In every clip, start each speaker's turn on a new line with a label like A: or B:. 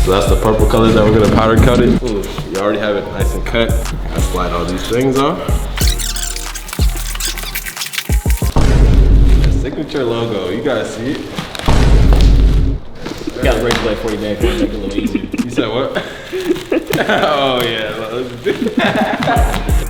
A: So that's the purple color that we're gonna powder coat it. Ooh, you already have it nice and cut. I slide all these things off. The signature logo, you guys see it?
B: You got a razor blade for you, man, to make it a little easier.
A: You said what? Oh yeah.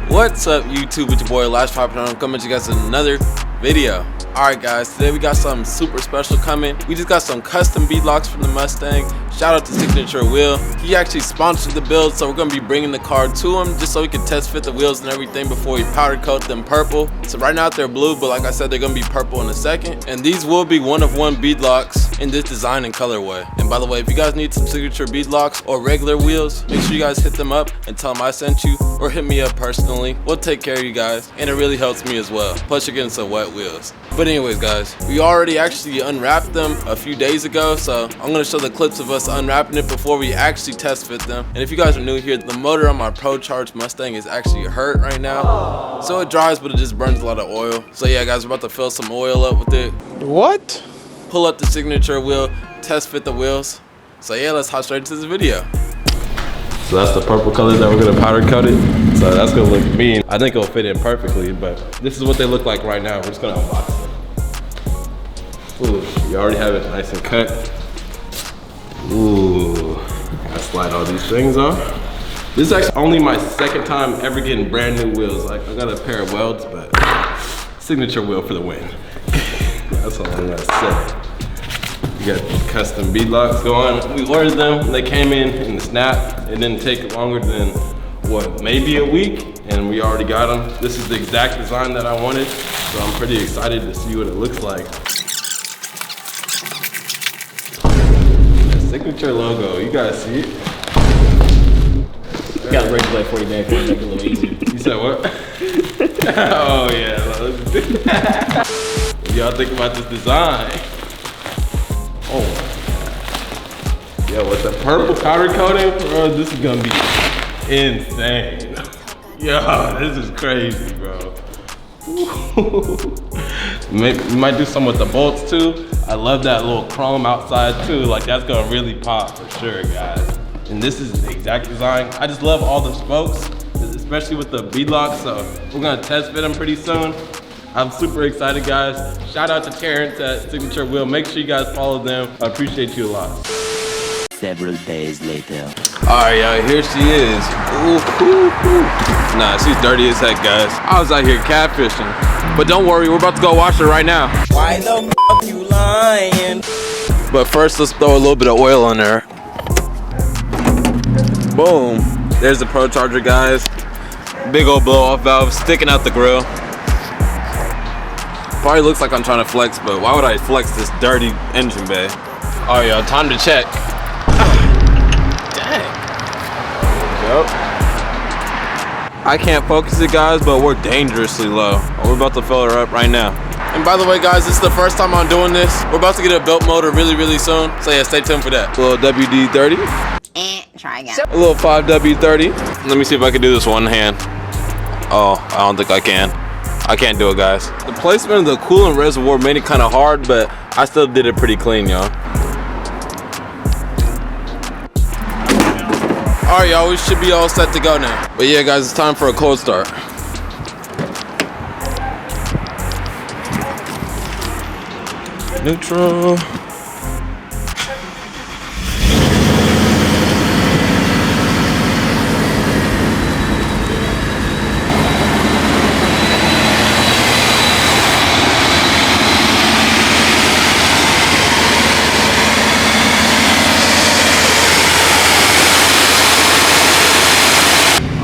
C: What's up, YouTube? It's your boy Lash Poppin'. I'm coming to you guys with another video. Alright guys, today we got something super special coming. We just got some custom beadlocks from the Mustang. Shout out to Signature Wheel. He actually sponsored the build, so we're gonna be bringing the car to him just so we can test fit the wheels and everything before we powder coat them purple. So right now they're blue, but like I said, they're gonna be purple in a second. And these will be one-of-one beadlocks in this design and colorway. And by the way, if you guys need some signature beadlocks or regular wheels, make sure you guys hit them up and tell them I sent you, or hit me up personally. We'll take care of you guys, and it really helps me as well. Plus you're getting some wet wheels. But anyways guys, we already actually unwrapped them a few days ago, so I'm gonna show the clips of us unwrapping it before we actually test fit them. And if you guys are new here, the motor on my Pro Charge Mustang is actually hurt right now. So it dries, but it just burns a lot of oil. So yeah guys, we're about to fill some oil up with it.
D: What?
C: Pull up the signature wheel, test fit the wheels. So yeah, let's hop straight into this video.
A: So that's the purple color that we're gonna powder coat it. So that's gonna look mean. I think it'll fit in perfectly, but this is what they look like right now. We're just gonna unbox them. Ooh, you already have it nice and cut. Ooh, I slide all these things off. This is actually only my second time ever getting brand new wheels. Like I got a pair of welds, but signature wheel for the win. That's all I'm gonna say. We got these custom beadlocks going. We ordered them, they came in the snap. It didn't take longer than, what, maybe a week, and we already got them. This is the exact design that I wanted, so I'm pretty excited to see what it looks like. The signature logo, you guys see it?
B: You got a razor blade for you, man, to make it a little easier.
A: You said what? Oh yeah. What y'all think about this design? Oh, yeah, with the purple powder coating, bro, this is gonna be insane. Yo, this is crazy, bro. We might do some with the bolts too. I love that little chrome outside too. Like that's gonna really pop for sure, guys. And this is the exact design. I just love all the spokes, especially with the beadlocks. So we're gonna test fit them pretty soon. I'm super excited, guys. Shout out to Terrence at Signature Wheel. Make sure you guys follow them. I appreciate you a lot.
E: Several days later.
C: All right, y'all, here she is. Ooh, ooh, ooh. Nah, she's dirty as heck, guys. I was out here catfishing. But don't worry, we're about to go wash her right now.
F: Why the f you lying?
C: But first, let's throw a little bit of oil in her. Boom. There's the Pro Charger, guys. Big old blow-off valve sticking out the grill. Probably looks like I'm trying to flex, but why would I flex this dirty engine bay? All right, y'all, time to check. Dang. Yep. I can't focus it, guys, but we're dangerously low. We're about to fill her up right now. And by the way, guys, this is the first time I'm doing this. We're about to get a built motor really, really soon. So yeah, stay tuned for that. A little WD-30.
G: Try again.
C: A little 5W30. Let me see if I can do this one hand. Oh, I don't think I can. I can't do it, guys. The placement of the coolant reservoir made it kind of hard, but I still did it pretty clean, y'all. All right, y'all, we should be all set to go now. But yeah, guys, it's time for a cold start. Neutral.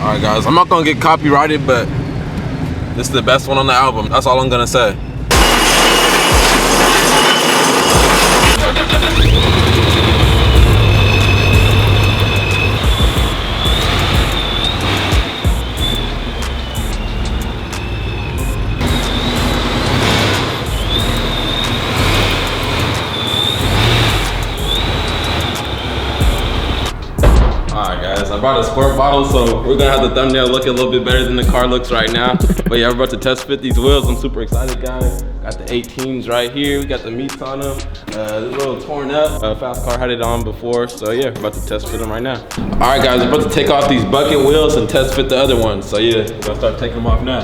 C: Alright guys, I'm not gonna get copyrighted, but this is the best one on the album. That's all I'm gonna say. Alright guys, I brought a squirt bottle, so we're gonna have the thumbnail look a little bit better than the car looks right now. But yeah, we're about to test fit these wheels. I'm super excited, guys.
A: Got the 18s right here. We got the meats on them. They're a little torn up. Fast Car had it on before, so yeah, we're about to test fit them right now. All right, guys, we're about to take off these bucket wheels and test fit the other ones. So yeah, we're gonna start taking them off now.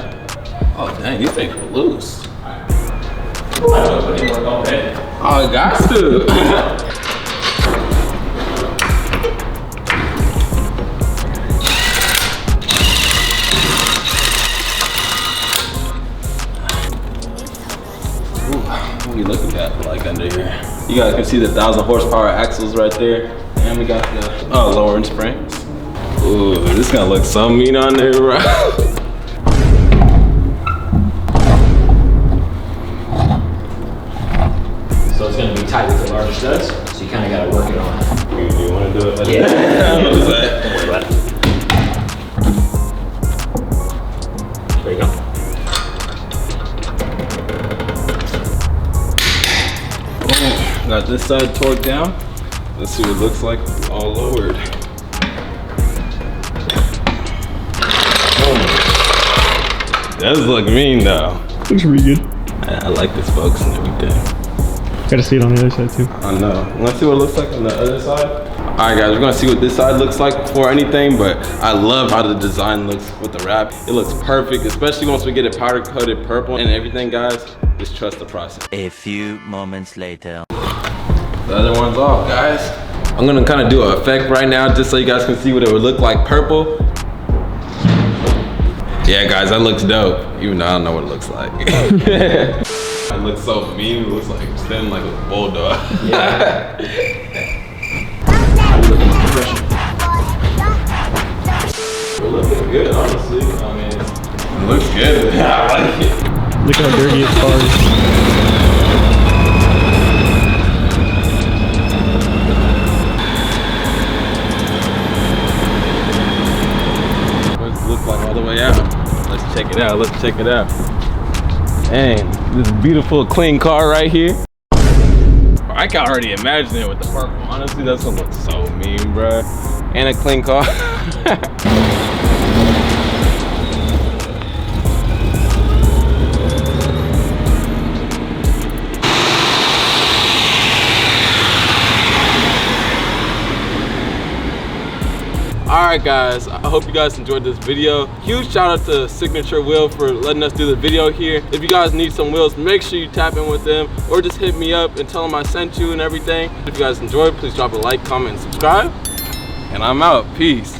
A: Oh dang, these things are loose. Oh, I got to. What are you looking at like under here? You guys can see the 1,000 horsepower axles right there. And we got the lowering springs. Ooh, this is gonna look so mean on there, bro.
B: So it's gonna be tight with the larger studs, so you kind of gotta work it on.
A: You wanna do it like
B: Yeah.
A: that? What is that?
B: There you go.
A: Got this side torqued down. Let's see what it looks like all lowered. Does look mean though.
D: Looks pretty good.
A: I like the spokes and everything.
D: Gotta see it on the other side too.
A: I know. Let's see what it looks like on the other side. All right, guys, we're gonna see what this side looks like before anything, but I love how the design looks with the wrap. It looks perfect, especially once we get it powder coated purple and everything, guys. Just trust the process.
E: A few moments later.
A: The other one's off, guys. I'm gonna kind of do an effect right now just so you guys can see what it would look like purple. Yeah, guys, that looks dope, even though I don't know what it looks like. It looks so mean, it looks like standing like a bulldog.
B: Yeah.
A: We're looking good, honestly. I mean, it looks good. I like it.
D: Look how dirty its car is.
A: What does it look like all the way out? Let's check it out. Let's check it out. Dang, this beautiful clean car right here. I can already imagine it with the purple. Honestly, that's gonna look so mean, bruh. And a clean car. Alright guys, I hope you guys enjoyed this video. Huge shout out to Signature Wheel for letting us do the video here. If you guys need some wheels, make sure you tap in with them or just hit me up and tell them I sent you and everything. If you guys enjoyed, please drop a like, comment, and subscribe. And I'm out. Peace.